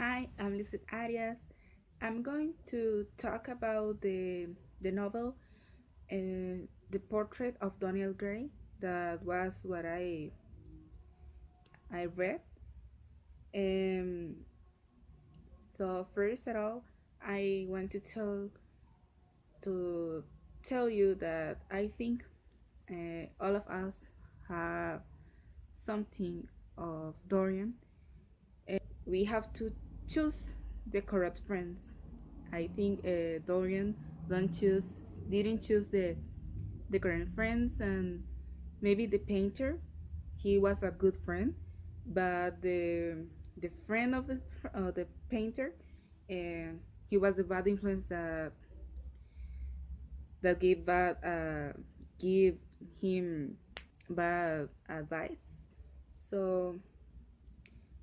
Hi, I'm Lizeth Arias. I'm going to talk about the novel, The Portrait of Dorian Gray. That was what I read. Um, so first of all, I want to tell you that I think all of us have something of Dorian. We have to choose the correct friends. I think Dorian don't choose didn't choose the current friends, and maybe the painter, he was a good friend, but the friend of the painter, uh, he was a bad influence that give him bad advice. So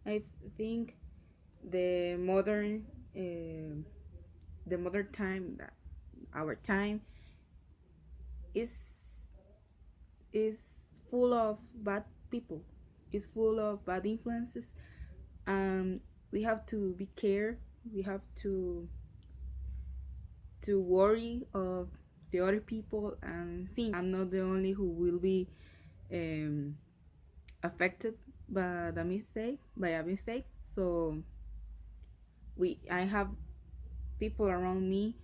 I think the modern uh, the modern time, our time, is is full of bad people. It's full of bad influences, and we have to be care. We have to worry of the other people and think I'm not the only who will be um, affected by a mistake. So I have people around me,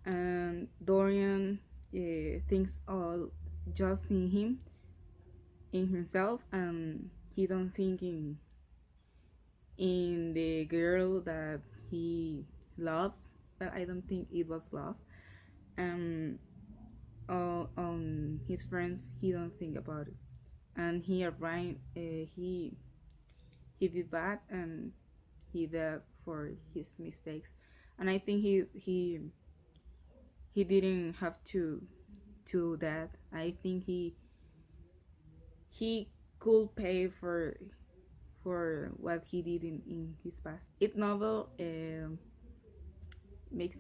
and Dorian thinks all just in himself, and he don't think in the girl that he loves, but I don't think it was love. And on his friends, he don't think about it, and he arrived. He did bad, and he died for his mistakes. And I think he didn't have to that. I think he could pay for what he did in his past. It novel made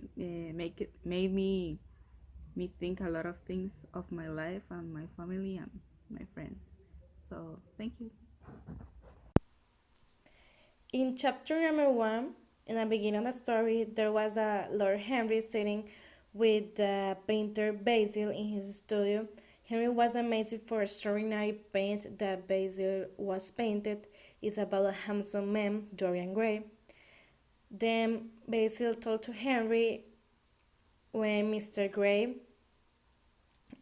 me think a lot of things of my life and my family and my friends. So thank you. In chapter number 1, in the beginning of the story, there was a Lord Henry sitting with the painter Basil in his studio. Henry was amazed for extraordinary paint that Basil was painted. It's about a handsome man, Dorian Gray. Then Basil told to Henry when Mr. Gray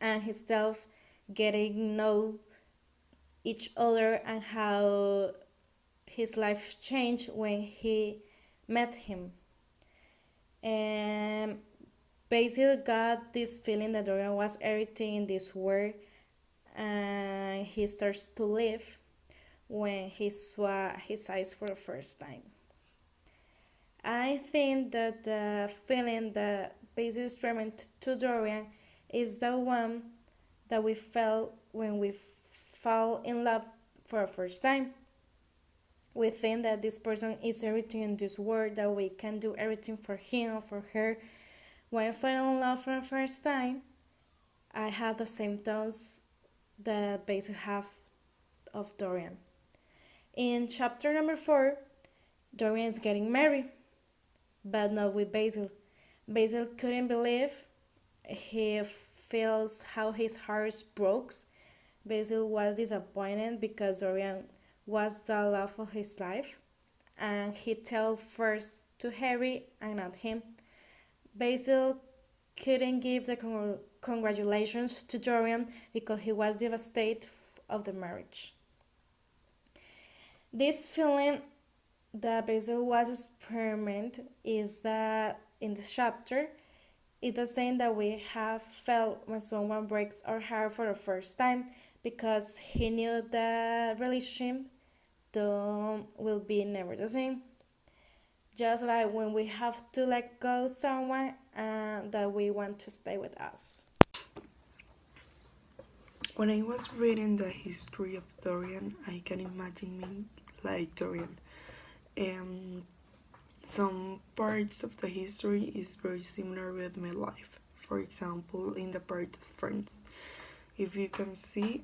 and himself getting know each other and how his life changed when he met him. And Basil got this feeling that Dorian was everything in this world, and he starts to live when he saw his eyes for the first time. I think that the feeling that Basil experienced to Dorian is the one that we felt when we fall in love for the first time. We think that this person is everything in this world, that we can do everything for him or for her. When I fell in love for the first time, I had the same thoughts that Basil have of Dorian. In chapter number 4, Dorian is getting married, but not with Basil. Basil couldn't believe. He feels how his heart broke. Basil was disappointed because Dorian was the love of his life, and he told first to Harry and not him. Basil couldn't give the congratulations to Dorian because he was devastated of the marriage. This feeling that Basil was experiment is that in this chapter it's the same that we have felt when someone breaks our heart for the first time because he knew the relationship will be never the same. Just like when we have to let go someone that we want to stay with us. When I was reading the history of Dorian, I can imagine me like Dorian. Um, some parts of the history is very similar with my life. For example, in the part of friends, if you can see,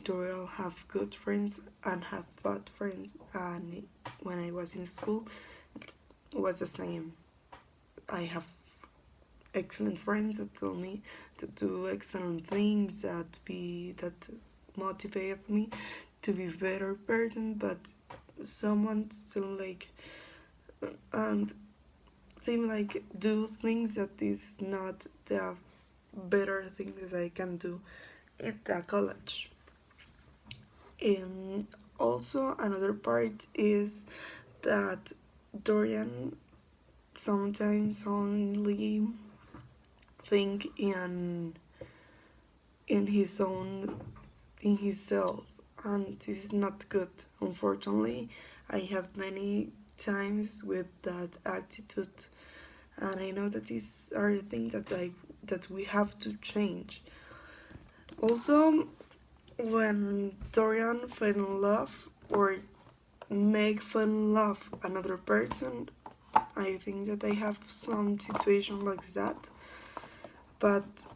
Dorian have good friends and have bad friends. And when I was in school, was the same. I have excellent friends that tell me to do excellent things that motivate me to be better person, but someone still like and seem like do things that is not the better things that I can do in the college. And also another part is that Dorian sometimes only think in his own in himself, and this is not good. Unfortunately, I have many times with that attitude, and I know that these are things that we have to change. Also, when Dorian fell in love or make fall in love another person, I think that I have some situation like that, but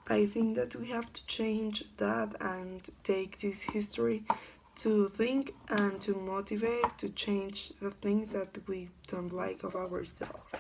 I think that we have to change that and take this history to think and to motivate to change the things that we don't like of ourselves.